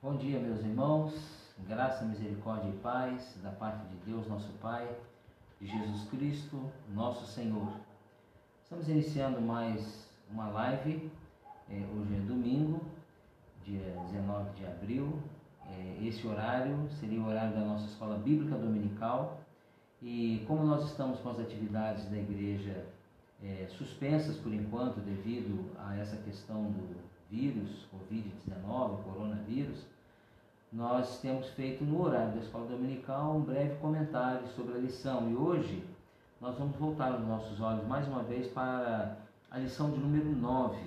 Bom dia, meus irmãos, graça, misericórdia e paz da parte de Deus, nosso Pai, de Jesus Cristo, nosso Senhor. Estamos iniciando mais uma live, hoje é domingo, dia 19 de abril. Esse horário seria o horário da nossa escola bíblica dominical, e como nós estamos com as atividades da igreja suspensas por enquanto devido a essa questão do vírus, Covid-19, coronavírus, nós temos feito no horário da escola dominical um breve comentário sobre a lição, e hoje nós vamos voltar os nossos olhos mais uma vez para a lição de número 9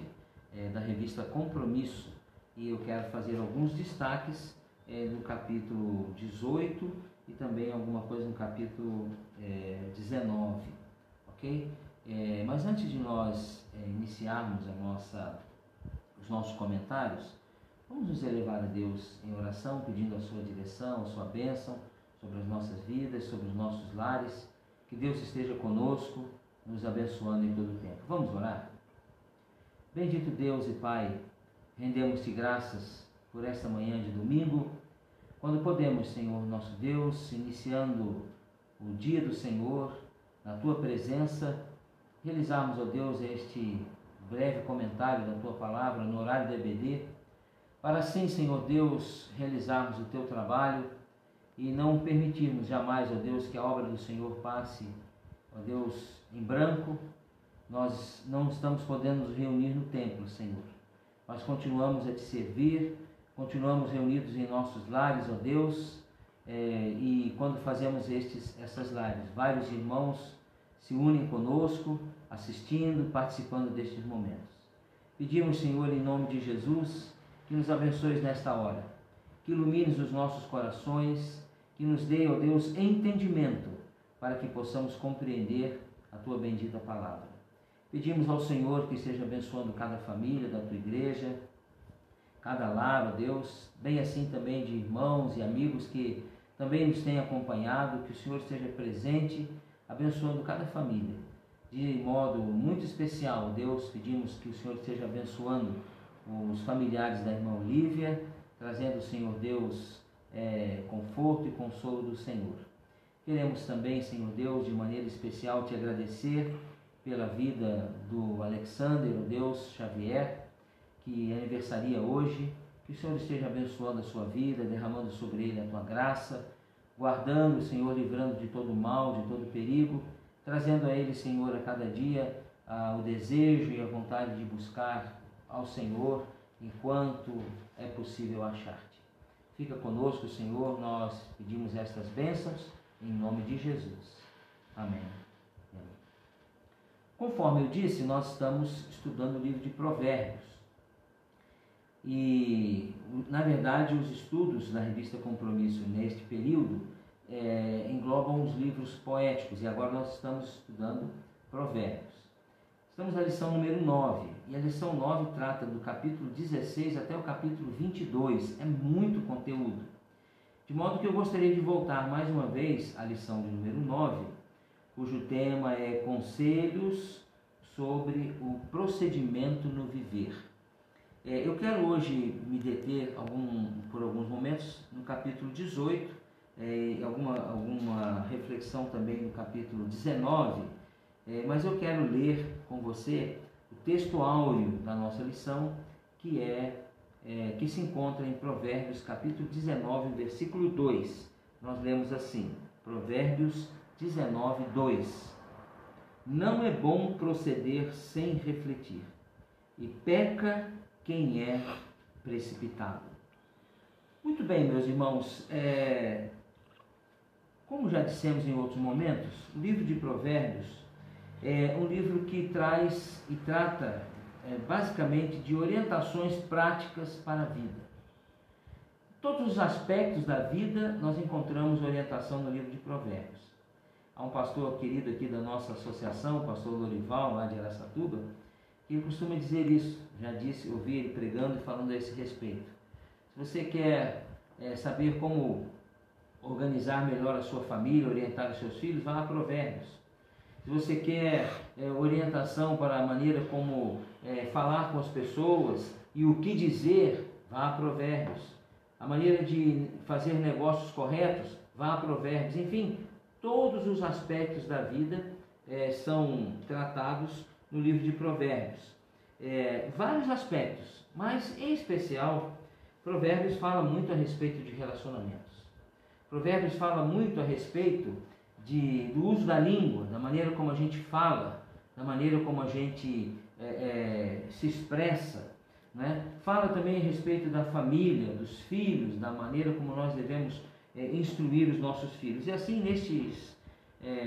da revista Compromisso, e eu quero fazer alguns destaques no capítulo 18 e também alguma coisa no capítulo 19, ok? Mas antes de nós iniciarmos os nossos comentários, vamos nos elevar a Deus em oração, pedindo a sua direção, a sua bênção sobre as nossas vidas, sobre os nossos lares. Que Deus esteja conosco, nos abençoando em todo o tempo. Vamos orar? Bendito Deus e Pai, rendemos-te graças por esta manhã de domingo, quando podemos, Senhor nosso Deus, iniciando o dia do Senhor, na Tua presença, realizarmos, ó Deus, este breve comentário da Tua palavra no horário da EBD, para assim, Senhor Deus, realizarmos o Teu trabalho e não permitirmos jamais, ó Deus, que a obra do Senhor passe, ó Deus, em branco. Nós não estamos podendo nos reunir no templo, Senhor, mas continuamos a Te servir, continuamos reunidos em nossos lares, ó Deus, e quando fazemos essas lives, vários irmãos se unem conosco, assistindo, participando destes momentos. Pedimos, Senhor, em nome de Jesus, que nos abençoes nesta hora, que ilumines os nossos corações, que nos dê, ó Deus, entendimento, para que possamos compreender a Tua bendita palavra. Pedimos ao Senhor que esteja abençoando cada família da Tua igreja, cada lar, ó Deus, bem assim também de irmãos e amigos que também nos têm acompanhado, que o Senhor esteja presente, abençoando cada família. De modo muito especial, Deus, pedimos que o Senhor esteja abençoando os familiares da irmã Olívia, trazendo, Senhor Deus, conforto e consolo do Senhor. Queremos também, Senhor Deus, de maneira especial Te agradecer pela vida do Alexander, ó Deus, Xavier, que aniversaria hoje. Que o Senhor esteja abençoando a sua vida, derramando sobre ele a Tua graça, guardando, Senhor, livrando de todo mal, de todo perigo, trazendo a ele, Senhor, a cada dia o desejo e a vontade de buscar ao Senhor enquanto é possível achar-te. Fica conosco, Senhor, nós pedimos estas bênçãos em nome de Jesus. Amém. Conforme eu disse, nós estamos estudando o livro de Provérbios. E, na verdade, os estudos da revista Compromisso neste período englobam os livros poéticos, e agora nós estamos estudando Provérbios. Estamos na lição número 9, e a lição 9 trata do capítulo 16 até o capítulo 22, é muito conteúdo. De modo que eu gostaria de voltar mais uma vez à lição de número 9, cujo tema é Conselhos sobre o procedimento no viver. Eu quero hoje me deter por alguns momentos no capítulo 18, alguma reflexão também no capítulo 19, mas eu quero ler com você o texto áureo da nossa lição, que se encontra em Provérbios capítulo 19, versículo 2. Nós lemos assim, Provérbios 19, 2. Não é bom proceder sem refletir, e peca quem é precipitado. Muito bem, meus irmãos, como já dissemos em outros momentos, o livro de Provérbios é um livro que traz e trata basicamente de orientações práticas para a vida. Todos os aspectos da vida nós encontramos orientação no livro de Provérbios. Há um pastor querido aqui da nossa associação, o pastor Lorival, lá de Araçatuba, que costuma dizer isso. Já disse, ouvi ele pregando e falando a esse respeito. Se você quer saber como organizar melhor a sua família, orientar os seus filhos, vá a Provérbios. Se você quer orientação para a maneira como falar com as pessoas e o que dizer, vá a Provérbios. a maneira de fazer negócios corretos, vá a Provérbios. Enfim, todos os aspectos da vida são tratados no livro de Provérbios. Vários aspectos, mas em especial, Provérbios fala muito a respeito de relacionamentos. Provérbios fala muito a respeito do uso da língua, da maneira como a gente fala, da maneira como a gente se expressa, né? Fala também a respeito da família, dos filhos, da maneira como nós devemos instruir os nossos filhos. E assim, nestes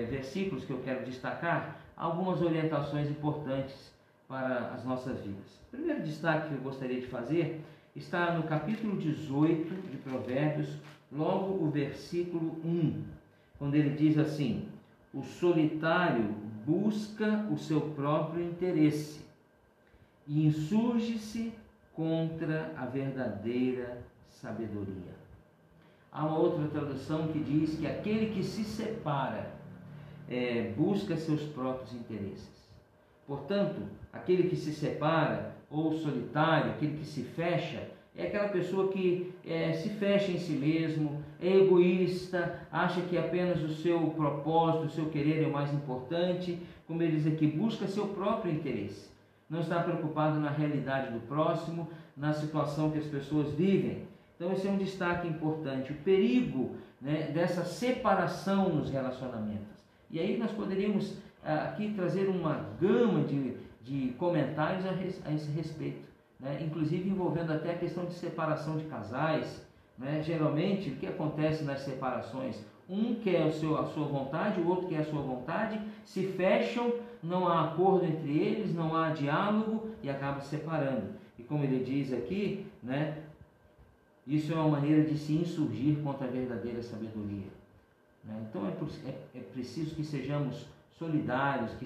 versículos que eu quero destacar, algumas orientações importantes para as nossas vidas. O primeiro destaque que eu gostaria de fazer está no capítulo 18 de Provérbios, logo o versículo 1, quando ele diz assim: o solitário busca o seu próprio interesse e insurge-se contra a verdadeira sabedoria. Há uma outra tradução que diz que aquele que se separa busca seus próprios interesses. Portanto, aquele que se separa, ou solitário, aquele que se fecha, é aquela pessoa que se fecha em si mesmo, é egoísta, acha que apenas o seu propósito, o seu querer é o mais importante, como ele diz aqui, busca seu próprio interesse. Não está preocupado na realidade do próximo, na situação que as pessoas vivem. Então esse é um destaque importante, o perigo, né, dessa separação nos relacionamentos. E aí nós poderíamos aqui trazer uma gama de comentários a esse respeito, né? Inclusive envolvendo até a questão de separação de casais, né? Geralmente, o que acontece nas separações? Um quer a sua vontade, o outro quer a sua vontade, se fecham, não há acordo entre eles, não há diálogo e acaba se separando. E como ele diz aqui, né? Isso é uma maneira de se insurgir contra a verdadeira sabedoria, né? Então é preciso que sejamos solidários, que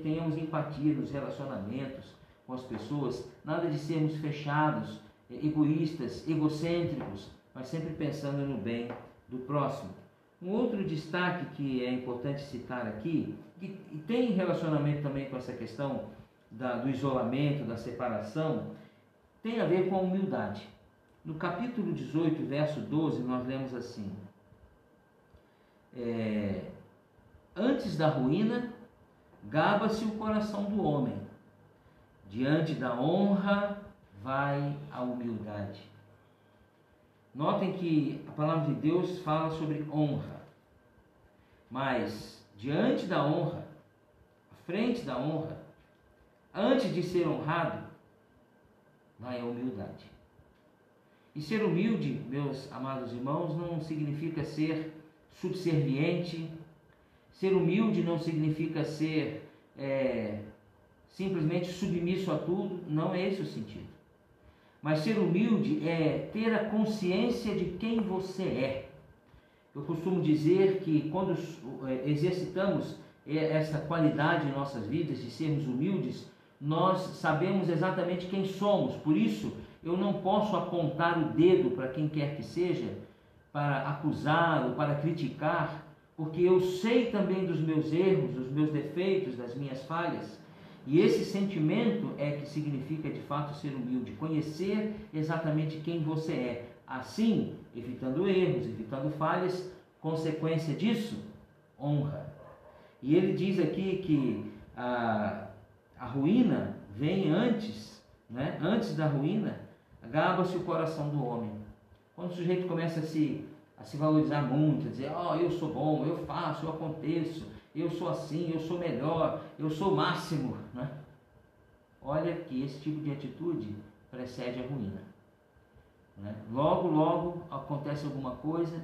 tenhamos empatia nos relacionamentos com as pessoas, nada de sermos fechados, egoístas, egocêntricos, mas sempre pensando no bem do próximo. Um outro destaque que é importante citar aqui, e tem relacionamento também com essa questão do isolamento, da separação, tem a ver com a humildade. No capítulo 18, verso 12, nós lemos assim: antes da ruína, gaba-se o coração do homem. Diante da honra, vai a humildade. Notem que a palavra de Deus fala sobre honra. Mas, diante da honra, à frente da honra, antes de ser honrado, vai a humildade. E ser humilde, meus amados irmãos, não significa ser subserviente. Ser humilde não significa ser simplesmente submisso a tudo, não é esse o sentido. Mas ser humilde é ter a consciência de quem você é. Eu costumo dizer que quando exercitamos essa qualidade em nossas vidas de sermos humildes, nós sabemos exatamente quem somos. Por isso, eu não posso apontar o dedo para quem quer que seja, para acusar ou para criticar, porque eu sei também dos meus erros, dos meus defeitos, das minhas falhas. E esse sentimento é que significa de fato ser humilde, conhecer exatamente quem você é. Assim, evitando erros, evitando falhas, consequência disso, honra. E ele diz aqui que a ruína vem antes, né? Antes da ruína, gaba-se o coração do homem. Quando o sujeito começa a se valorizar muito, a dizer, eu sou bom, eu faço, eu aconteço, eu sou assim, eu sou melhor, eu sou o máximo, né? Olha que esse tipo de atitude precede a ruína, né? Logo acontece alguma coisa,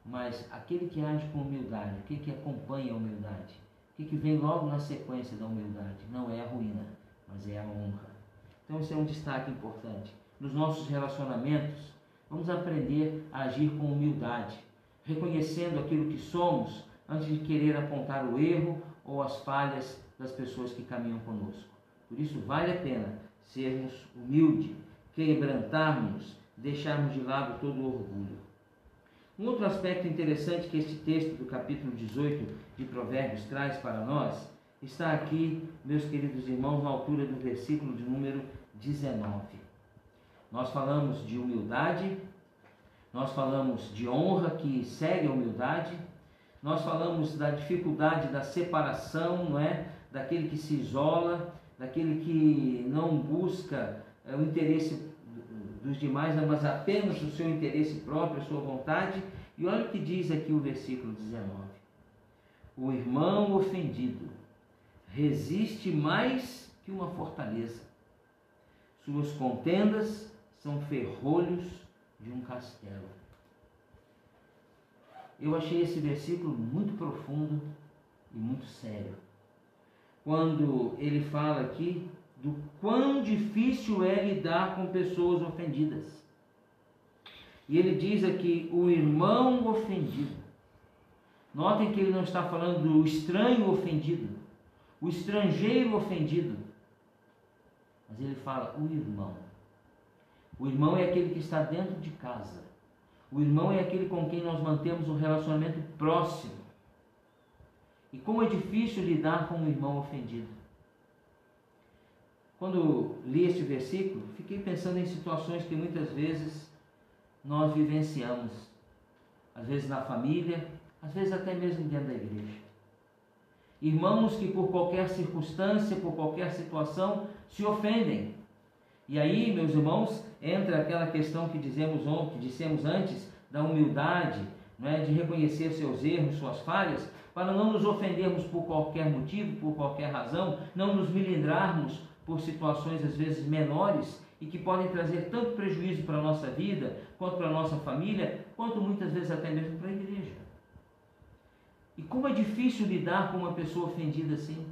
mas aquele que age com humildade, aquele que acompanha a humildade, o que vem logo na sequência da humildade, não é a ruína, mas é a honra. Então esse é um destaque importante. Nos nossos relacionamentos, vamos aprender a agir com humildade, reconhecendo aquilo que somos, antes de querer apontar o erro ou as falhas das pessoas que caminham conosco. Por isso vale a pena sermos humildes, quebrantarmos, deixarmos de lado todo o orgulho. Um outro aspecto interessante que este texto do capítulo 18 de Provérbios traz para nós, está aqui, meus queridos irmãos, na altura do versículo de número 19. Nós falamos de humildade, Nós falamos de honra que segue a humildade. Nós falamos da dificuldade da separação, não é? Daquele que se isola, daquele que não busca o interesse dos demais, mas apenas o seu interesse próprio, a sua vontade. E olha o que diz aqui o versículo 19. O irmão ofendido resiste mais que uma fortaleza. Suas contendas são ferrolhos de um castelo. Eu achei esse versículo muito profundo e muito sério. Quando ele fala aqui do quão difícil é lidar com pessoas ofendidas. E ele diz aqui, o irmão ofendido. Notem que ele não está falando do estranho ofendido, o estrangeiro ofendido. Mas ele fala o irmão. O irmão é aquele que está dentro de casa. O irmão é aquele com quem nós mantemos um relacionamento próximo. E como é difícil lidar com um irmão ofendido. Quando li este versículo, fiquei pensando em situações que muitas vezes nós vivenciamos. Às vezes na família, às vezes até mesmo dentro da igreja. Irmãos que por qualquer circunstância, por qualquer situação, se ofendem. E aí, meus irmãos, entra aquela questão que dissemos antes, da humildade, não é? De reconhecer seus erros, suas falhas, para não nos ofendermos por qualquer motivo, por qualquer razão, não nos melindrarmos por situações às vezes menores e que podem trazer tanto prejuízo para a nossa vida, quanto para a nossa família, quanto muitas vezes até mesmo para a igreja. E como é difícil lidar com uma pessoa ofendida assim.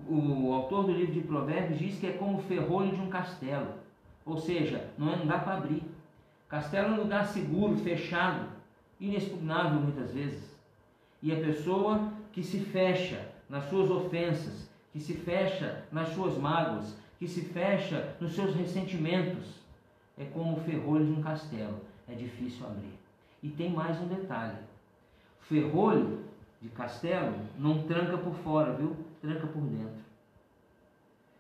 O autor do livro de Provérbios diz que é como o ferrolho de um castelo. Ou seja, não dá para abrir. Castelo é um lugar seguro, fechado, inexpugnável muitas vezes. E a pessoa que se fecha nas suas ofensas, que se fecha nas suas mágoas, que se fecha nos seus ressentimentos, é como o ferrolho de um castelo. É difícil abrir. E tem mais um detalhe. Ferrolho de castelo não tranca por fora, viu? Tranca por dentro.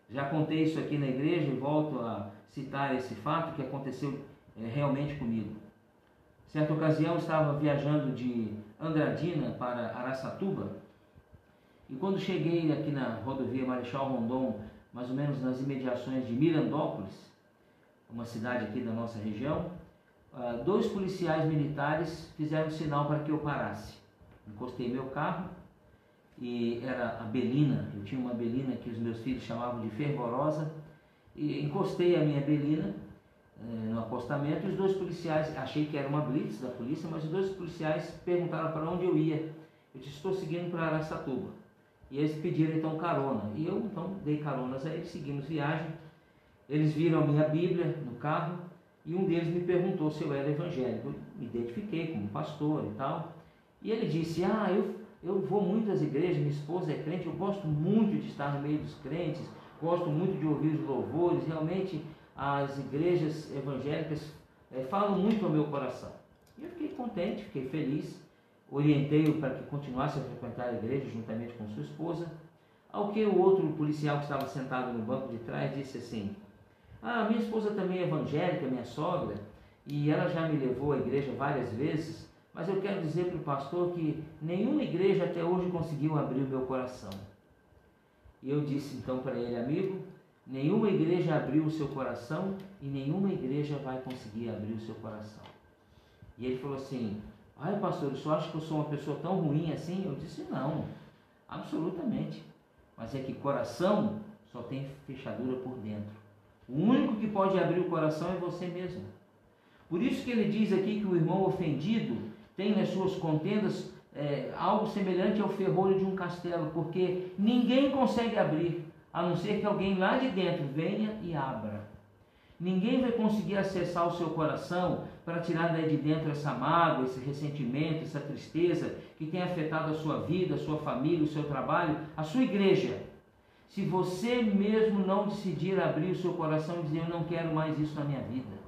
Já contei isso aqui na igreja e volto a citar esse fato que aconteceu realmente comigo. Certa ocasião eu estava viajando de Andradina para Araçatuba e quando cheguei aqui na rodovia Marechal Rondon, mais ou menos nas imediações de Mirandópolis, uma cidade aqui da nossa região, 2 policiais militares fizeram sinal para que eu parasse. Encostei meu carro e era a Belina, eu tinha uma Belina que os meus filhos chamavam de fervorosa, e encostei a minha Belina no acostamento e os 2 policiais, achei que era uma blitz da polícia, mas os 2 policiais perguntaram para onde eu ia. Eu disse, estou seguindo para Araçatuba. E eles pediram então carona, e eu então dei caronas a eles, seguimos viagem. Eles viram a minha Bíblia no carro e um deles me perguntou se eu era evangélico. Eu me identifiquei como pastor e tal. E ele disse, eu vou muito às igrejas, minha esposa é crente, eu gosto muito de estar no meio dos crentes, gosto muito de ouvir os louvores, realmente as igrejas evangélicas falam muito ao meu coração. E eu fiquei contente, fiquei feliz, orientei-o para que continuasse a frequentar a igreja juntamente com sua esposa, ao que o outro policial que estava sentado no banco de trás disse assim, minha esposa também é evangélica, minha sogra, e ela já me levou à igreja várias vezes, mas eu quero dizer para o pastor que nenhuma igreja até hoje conseguiu abrir o meu coração. E eu disse então para ele, amigo, nenhuma igreja abriu o seu coração e nenhuma igreja vai conseguir abrir o seu coração. E ele falou assim, pastor, o senhor acha que eu sou uma pessoa tão ruim assim? Eu disse, não, absolutamente. Mas é que coração só tem fechadura por dentro. O único que pode abrir o coração é você mesmo. Por isso que ele diz aqui que o irmão ofendido tem nas suas contendas algo semelhante ao ferrolho de um castelo, porque ninguém consegue abrir, a não ser que alguém lá de dentro venha e abra. Ninguém vai conseguir acessar o seu coração para tirar daí de dentro essa mágoa, esse ressentimento, essa tristeza que tem afetado a sua vida, a sua família, o seu trabalho, a sua igreja. Se você mesmo não decidir abrir o seu coração e dizer, eu não quero mais isso na minha vida,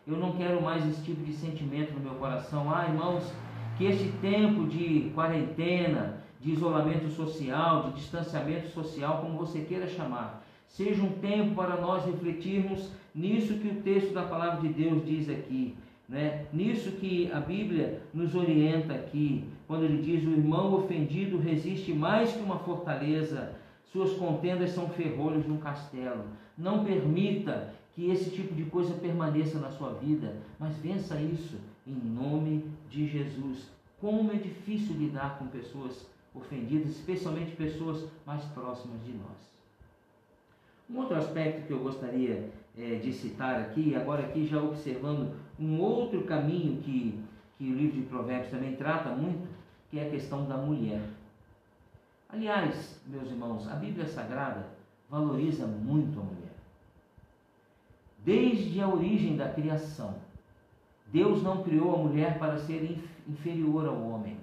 eu não quero mais esse tipo de sentimento no meu coração. Irmãos, que este tempo de quarentena, de isolamento social, de distanciamento social, como você queira chamar, seja um tempo para nós refletirmos nisso que o texto da palavra de Deus diz aqui, né? Nisso que a Bíblia nos orienta aqui, quando ele diz: o irmão ofendido resiste mais que uma fortaleza, suas contendas são ferrolhos de um castelo. Não permita que esse tipo de coisa permaneça na sua vida, mas vença isso em nome de Jesus. Como é difícil lidar com pessoas ofendidas, especialmente pessoas mais próximas de nós. Um outro aspecto que eu gostaria de citar aqui, agora aqui já observando um outro caminho que o livro de Provérbios também trata muito, que é a questão da mulher. Aliás, meus irmãos, a Bíblia Sagrada valoriza muito a mulher. Desde a origem da criação, Deus não criou a mulher para ser inferior ao homem.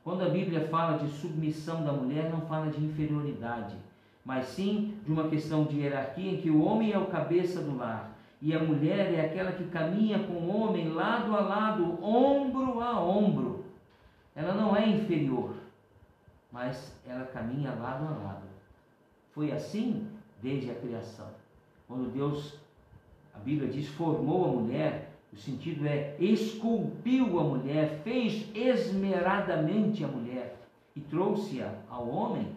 Quando a Bíblia fala de submissão da mulher, não fala de inferioridade, mas sim de uma questão de hierarquia em que o homem é o cabeça do lar e a mulher é aquela que caminha com o homem lado a lado, ombro a ombro. Ela não é inferior, mas ela caminha lado a lado. Foi assim desde a criação. Quando Deus, a Bíblia diz, formou a mulher, o sentido é esculpiu a mulher, fez esmeradamente a mulher e trouxe-a ao homem.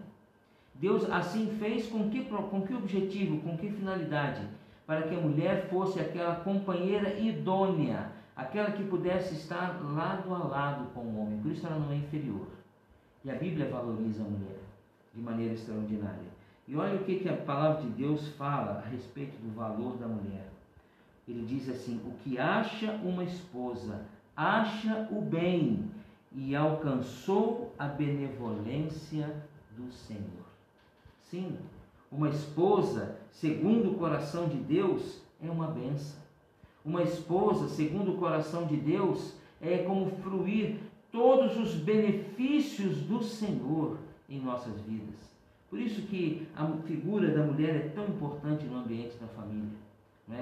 Deus assim fez com que objetivo, com que finalidade? Para que a mulher fosse aquela companheira idônea, aquela que pudesse estar lado a lado com o homem. Por isso ela não é inferior. E a Bíblia valoriza a mulher de maneira extraordinária. E olha o que a palavra de Deus fala a respeito do valor da mulher. Ele diz assim: o que acha uma esposa, acha o bem e alcançou a benevolência do Senhor. Sim, uma esposa, segundo o coração de Deus, é uma bênção. Uma esposa, segundo o coração de Deus, é como fruir todos os benefícios do Senhor em nossas vidas. Por isso que a figura da mulher é tão importante no ambiente da família.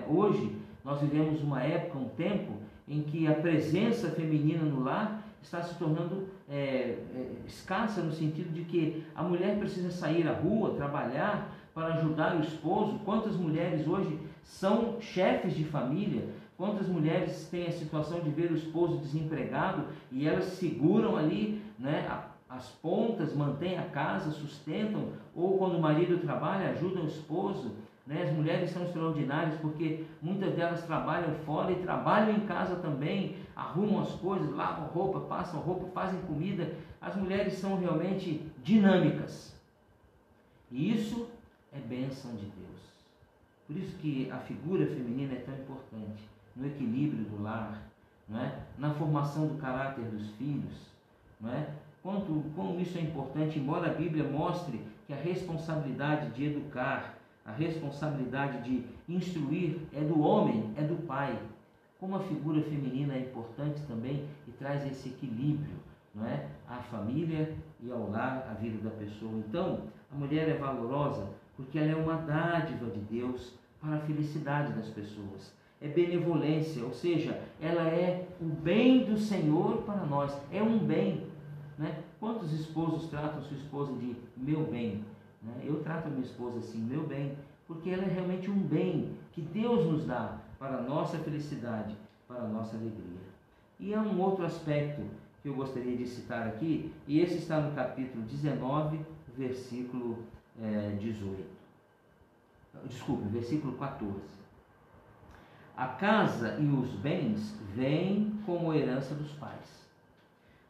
Hoje, nós vivemos uma época, um tempo, em que a presença feminina no lar está se tornando escassa, no sentido de que a mulher precisa sair à rua, trabalhar para ajudar o esposo. Quantas mulheres hoje são chefes de família? Quantas mulheres têm a situação de ver o esposo desempregado e elas seguram ali, as pontas, mantêm a casa, sustentam, ou quando o marido trabalha, ajudam o esposo. As mulheres são extraordinárias porque muitas delas trabalham fora e trabalham em casa também, arrumam as coisas, lavam roupa, passam roupa, fazem comida. As mulheres são realmente dinâmicas. E isso é bênção de Deus. Por isso que a figura feminina é tão importante no equilíbrio do lar, na formação do caráter dos filhos. Como isso é importante, embora a Bíblia mostre que a responsabilidade de educar, a responsabilidade de instruir é do homem, é do pai. Como a figura feminina é importante também e traz esse equilíbrio, à família e ao lar, à vida da pessoa. Então, a mulher é valorosa porque ela é uma dádiva de Deus para a felicidade das pessoas. É benevolência, ou seja, ela é o bem do Senhor para nós. É um bem. Quantos esposos tratam sua esposa de meu bem? Eu trato a minha esposa assim, meu bem, porque ela é realmente um bem que Deus nos dá para a nossa felicidade, para a nossa alegria. E há um outro aspecto que eu gostaria de citar aqui, e esse está no capítulo 19, versículo versículo 14. A casa e os bens vêm como herança dos pais,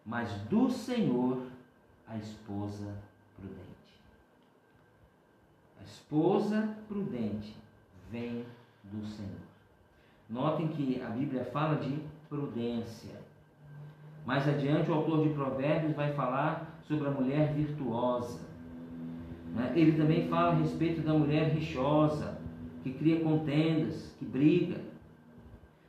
mas do Senhor a esposa prudente. A esposa prudente vem do Senhor. Notem que a Bíblia fala de prudência. Mais adiante o autor de Provérbios vai falar sobre a mulher virtuosa. Ele também fala a respeito da mulher rixosa, que cria contendas, que briga.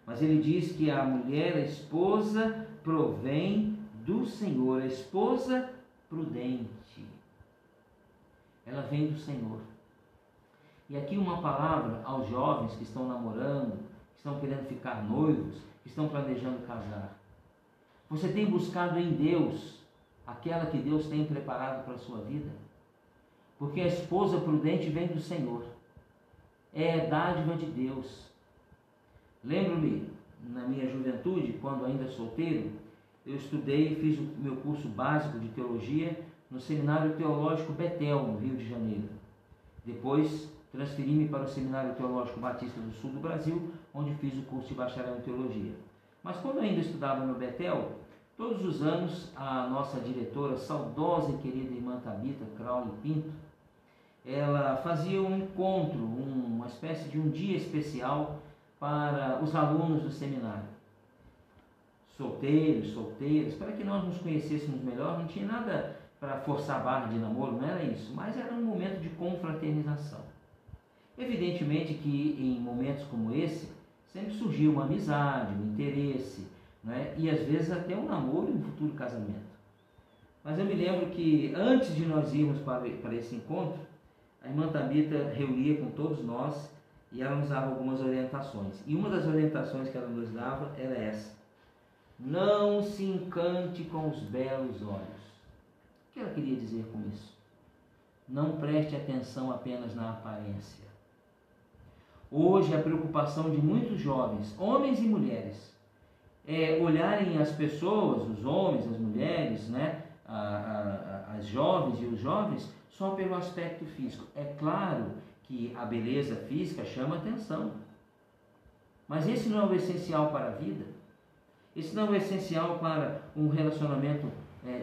Mas ele diz que a mulher, a esposa, provém do Senhor, a esposa prudente. Ela vem do Senhor. E aqui uma palavra aos jovens que estão namorando, que estão querendo ficar noivos, que estão planejando casar. Você tem buscado em Deus aquela que Deus tem preparado para a sua vida? Porque a esposa prudente vem do Senhor. É dádiva de Deus. Lembro-me, na minha juventude, quando ainda solteiro, eu estudei e fiz o meu curso básico de teologia no Seminário Teológico Betel, no Rio de Janeiro. Depois, transferi-me para o Seminário Teológico Batista do Sul do Brasil, onde fiz o curso de bacharel em teologia. Mas quando eu ainda estudava no Betel, todos os anos a nossa diretora, saudosa e querida irmã Tabita Crowley Pinto, ela fazia um encontro, uma espécie de um dia especial para os alunos do seminário. Solteiros, solteiras, para que nós nos conhecêssemos melhor. Não tinha nada para forçar a barra de namoro, não era isso, mas era um momento de confraternização. Evidentemente que em momentos como esse, sempre surgia uma amizade, um interesse, né? E às vezes até um namoro e um futuro casamento. Mas eu me lembro que antes de nós irmos para esse encontro, a irmã Tabita reunia com todos nós e ela nos dava algumas orientações. E uma das orientações que ela nos dava era essa: não se encante com os belos olhos. O que ela queria dizer com isso? Não preste atenção apenas na aparência. Hoje a preocupação de muitos jovens, homens e mulheres, é olharem as pessoas, os homens, as mulheres, né, as jovens e os jovens, só pelo aspecto físico. É claro que a beleza física chama atenção, mas esse não é o essencial para a vida. Esse não é o essencial para um relacionamento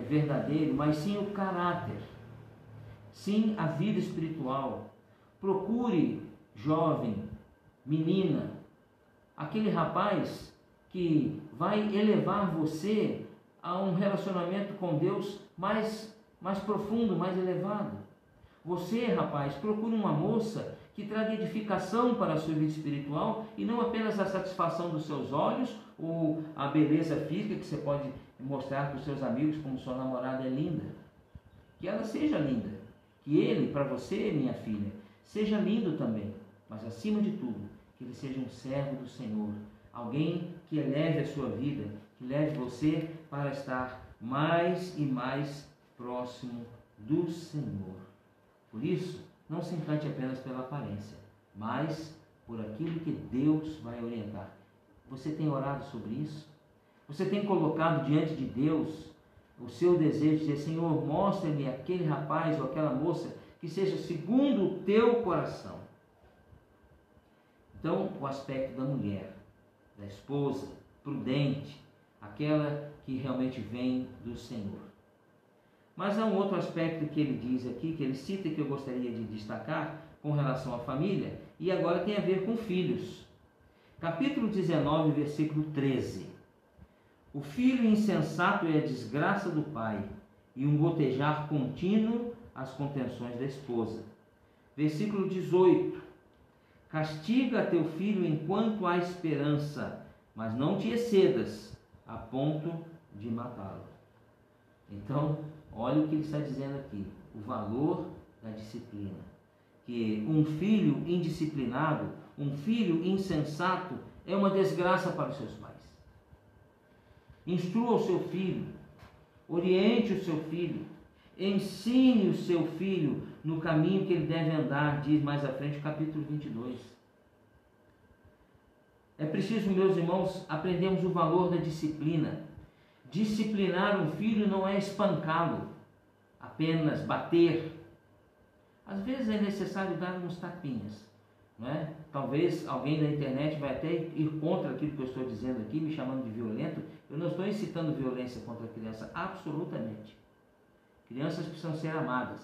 verdadeiro, mas sim o caráter, sim a vida espiritual. Procure, jovem, menina, aquele rapaz que vai elevar você a um relacionamento com Deus mais profundo, mais elevado. Você, rapaz, procure uma moça que traga edificação para a sua vida espiritual e não apenas a satisfação dos seus olhos ou a beleza física que você pode mostrar para os seus amigos como sua namorada é linda. Que ela seja linda. Que ele, para você, minha filha, seja lindo também. Mas acima de tudo, que ele seja um servo do Senhor. Alguém que eleve a sua vida, que leve você para estar mais e mais próximo do Senhor. Por isso, não se encante apenas pela aparência, mas por aquilo que Deus vai orientar. Você tem orado sobre isso? Você tem colocado diante de Deus o seu desejo de dizer: Senhor, mostra-me aquele rapaz ou aquela moça que seja segundo o teu coração. Então, o aspecto da mulher, da esposa, prudente, aquela que realmente vem do Senhor. Mas há um outro aspecto que ele diz aqui, que ele cita, que eu gostaria de destacar com relação à família, e agora tem a ver com filhos. Capítulo 19, versículo 13. O filho insensato é a desgraça do pai, e um gotejar contínuo as contenções da esposa. Versículo 18. Castiga teu filho enquanto há esperança, mas não te excedas a ponto de matá-lo. Então, olha o que ele está dizendo aqui, o valor da disciplina. Que um filho indisciplinado, um filho insensato, é uma desgraça para os seus pais. Instrua o seu filho, oriente o seu filho, ensine o seu filho no caminho que ele deve andar, diz mais à frente o capítulo 22. É preciso, meus irmãos, aprendermos o valor da disciplina. Disciplinar um filho não é espancá-lo, apenas bater. Às vezes é necessário dar uns tapinhas, não é? Talvez alguém da internet vai até ir contra aquilo que eu estou dizendo aqui, me chamando de violento. Eu não estou incitando violência contra a criança, absolutamente. Crianças precisam ser amadas.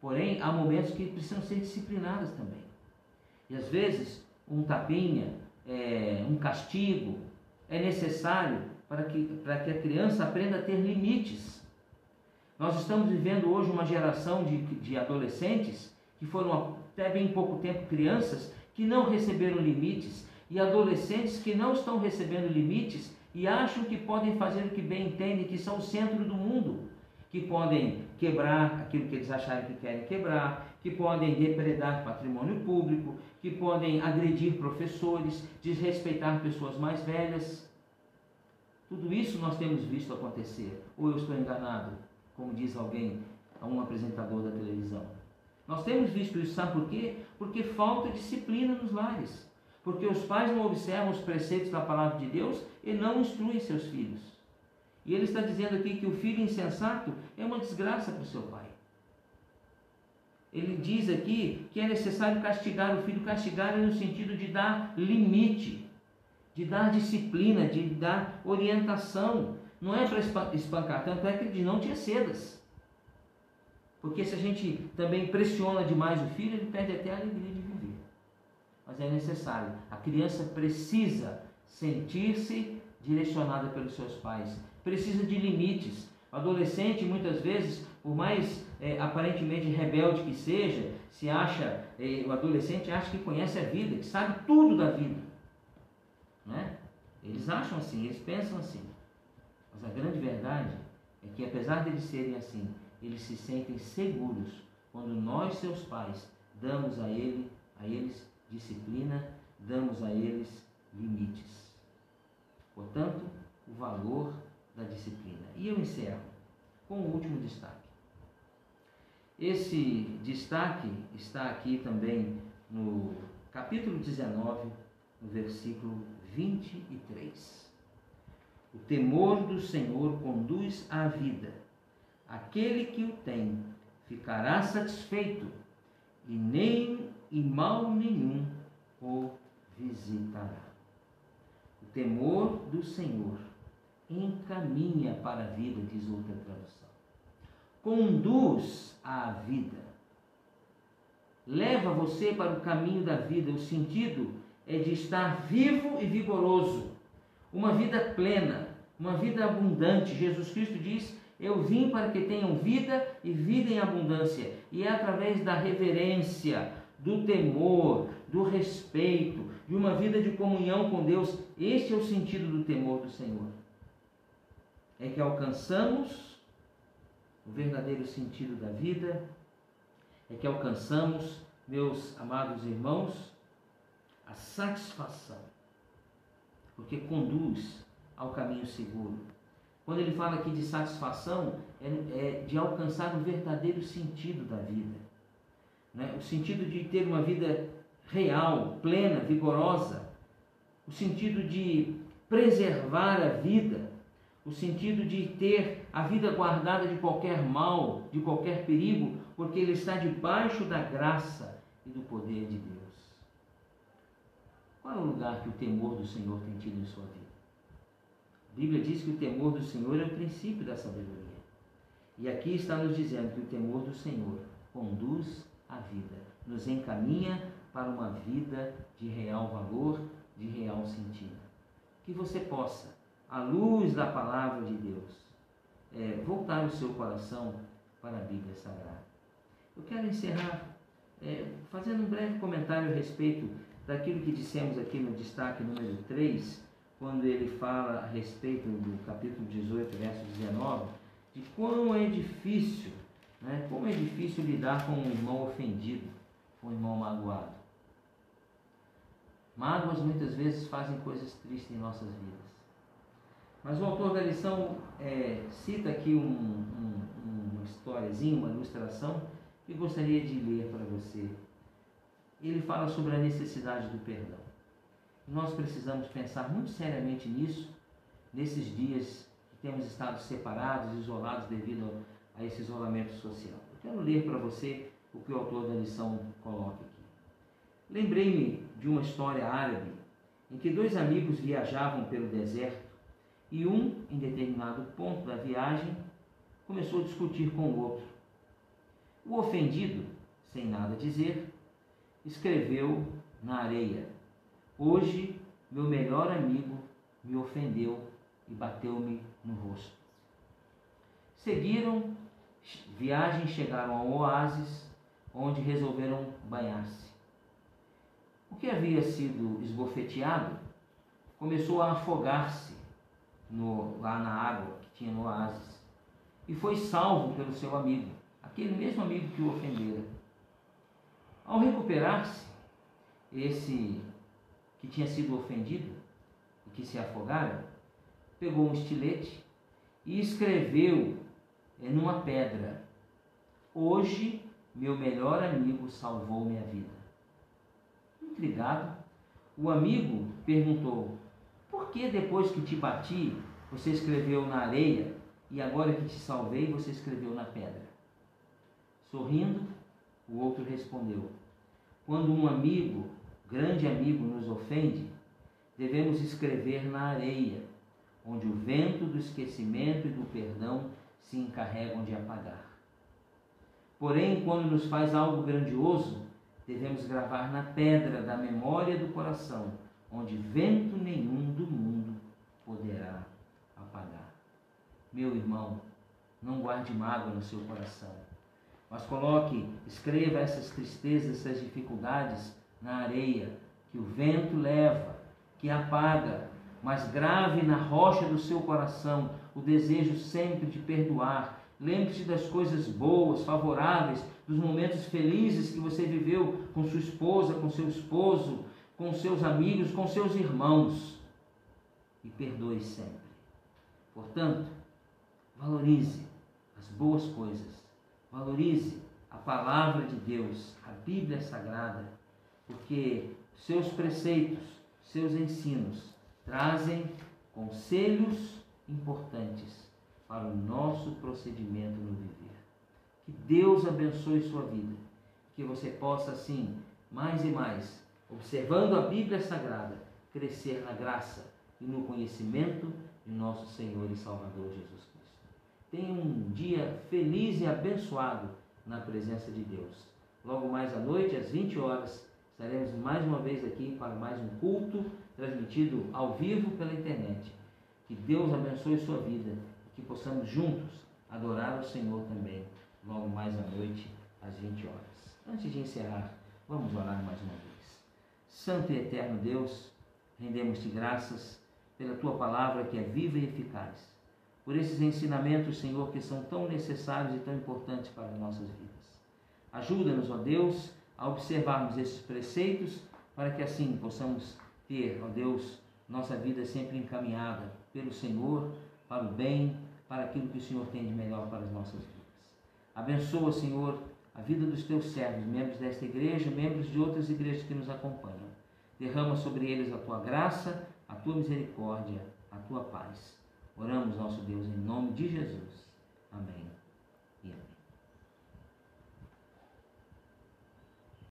Porém, há momentos que precisam ser disciplinadas também. E às vezes, um tapinha, um castigo, é necessário para que a criança aprenda a ter limites. Nós estamos vivendo hoje uma geração de adolescentes que foram até bem pouco tempo crianças que não receberam limites, e adolescentes que não estão recebendo limites e acham que podem fazer o que bem entendem, que são o centro do mundo, que podem quebrar aquilo que eles acharem que querem quebrar, que podem depredar patrimônio público, que podem agredir professores, desrespeitar pessoas mais velhas. Tudo isso nós temos visto acontecer. Ou eu estou enganado, como diz alguém, um apresentador da televisão? Nós temos visto isso, sabe por quê? Porque falta disciplina nos lares. Porque os pais não observam os preceitos da palavra de Deus e não instruem seus filhos. E ele está dizendo aqui que o filho insensato é uma desgraça para o seu pai. Ele diz aqui que é necessário castigar o filho. Castigar no sentido de dar limite, de dar disciplina, de dar orientação. Não é para espancar, tanto é que ele não tinha cedas. Porque se a gente também pressiona demais o filho, ele perde até a alegria de viver. Mas é necessário. A criança precisa sentir-se direcionada pelos seus pais. Precisa de limites. O adolescente, muitas vezes, por mais aparentemente rebelde que seja, o adolescente acha que conhece a vida, que sabe tudo da vida. Né? Eles acham assim, eles pensam assim. Mas a grande verdade é que, apesar de eles serem assim, eles se sentem seguros quando nós, seus pais, damos a eles disciplina, damos a eles limites. Portanto, o valor da disciplina. E eu encerro com o último destaque. Esse destaque está aqui também no capítulo 19, no versículo 23. O temor do Senhor conduz à vida. Aquele que o tem ficará satisfeito e mal nenhum o visitará. O temor do Senhor encaminha para a vida, diz outra tradução. Conduz à vida. Leva você para o caminho da vida. O sentido é de estar vivo e vigoroso. Uma vida plena, uma vida abundante. Jesus Cristo diz: eu vim para que tenham vida e vida em abundância. E é através da reverência, do temor, do respeito, de uma vida de comunhão com Deus. Este é o sentido do temor do Senhor. É que alcançamos o verdadeiro sentido da vida, é que alcançamos, meus amados irmãos, a satisfação, porque conduz ao caminho seguro. Quando ele fala aqui de satisfação, é de alcançar o verdadeiro sentido da vida, né? O sentido de ter uma vida real, plena, vigorosa, o sentido de preservar a vida, o sentido de ter a vida guardada de qualquer mal, de qualquer perigo, porque ele está debaixo da graça e do poder de Deus. Qual é o lugar que o temor do Senhor tem tido em sua vida? A Bíblia diz que o temor do Senhor é o princípio da sabedoria. E aqui está nos dizendo que o temor do Senhor conduz à vida, nos encaminha para uma vida de real valor, de real sentido. Que você possa, à luz da palavra de Deus, voltar o seu coração para a Bíblia Sagrada. Eu quero encerrar fazendo um breve comentário a respeito daquilo que dissemos aqui no destaque número 3, quando ele fala a respeito do capítulo 18, verso 19, de como é difícil, né, como é difícil lidar com um irmão ofendido, com um irmão magoado. Mágoas muitas vezes fazem coisas tristes em nossas vidas. Mas o autor da lição cita aqui uma historiazinha, uma ilustração, que gostaria de ler para você. Ele fala sobre a necessidade do perdão. Nós precisamos pensar muito seriamente nisso, nesses dias que temos estado separados, isolados devido a esse isolamento social. Eu quero ler para você o que o autor da lição coloca aqui. Lembrei-me de uma história árabe em que dois amigos viajavam pelo deserto e um, em determinado ponto da viagem, começou a discutir com o outro. O ofendido, sem nada dizer, escreveu na areia: hoje meu melhor amigo me ofendeu e bateu-me no rosto. Seguiram viagem, chegaram ao oásis, onde resolveram banhar-se. O que havia sido esbofeteado começou a afogar-se lá na água que tinha no oásis e foi salvo pelo seu amigo, aquele mesmo amigo que o ofendera. Ao recuperar-se, esse que tinha sido ofendido e que se afogara, pegou um estilete e escreveu numa pedra: hoje meu melhor amigo salvou minha vida. Intrigado, O amigo perguntou: por que depois que te bati, você escreveu na areia, e agora que te salvei, você escreveu na pedra? Sorrindo, o outro respondeu: quando um amigo, grande amigo, nos ofende, devemos escrever na areia, onde o vento do esquecimento e do perdão se encarregam de apagar. Porém, quando nos faz algo grandioso, devemos gravar na pedra da memória do coração, onde vento nenhum do mundo poderá apagar. Meu irmão, não guarde mágoa no seu coração, mas escreva essas tristezas, essas dificuldades na areia, que o vento leva, que apaga, mas grave na rocha do seu coração o desejo sempre de perdoar. Lembre-se das coisas boas, favoráveis, dos momentos felizes que você viveu com sua esposa, com seu esposo, com seus amigos, com seus irmãos. E perdoe sempre. Portanto, valorize as boas coisas. Valorize a palavra de Deus, a Bíblia Sagrada, porque seus preceitos, seus ensinos trazem conselhos importantes para o nosso procedimento no viver. Que Deus abençoe sua vida, que você possa assim, mais e mais, observando a Bíblia Sagrada, crescer na graça e no conhecimento de nosso Senhor e Salvador Jesus Cristo. Tenha um dia feliz e abençoado na presença de Deus. Logo mais à noite, às 20 horas, estaremos mais uma vez aqui para mais um culto transmitido ao vivo pela internet. Que Deus abençoe sua vida e que possamos juntos adorar o Senhor também, logo mais à noite, às 20 horas. Antes de encerrar, vamos orar mais uma vez. Santo e eterno Deus, rendemos-te graças pela tua palavra que é viva e eficaz, por esses ensinamentos, Senhor, que são tão necessários e tão importantes para as nossas vidas. Ajuda-nos, ó Deus, a observarmos esses preceitos, para que assim possamos ter, ó Deus, nossa vida sempre encaminhada pelo Senhor, para o bem, para aquilo que o Senhor tem de melhor para as nossas vidas. Abençoa, Senhor, a vida dos teus servos, membros desta igreja, membros de outras igrejas que nos acompanham. Derrama sobre eles a tua graça, a tua misericórdia, a tua paz. Oramos, nosso Deus, em nome de Jesus. Amém e amém.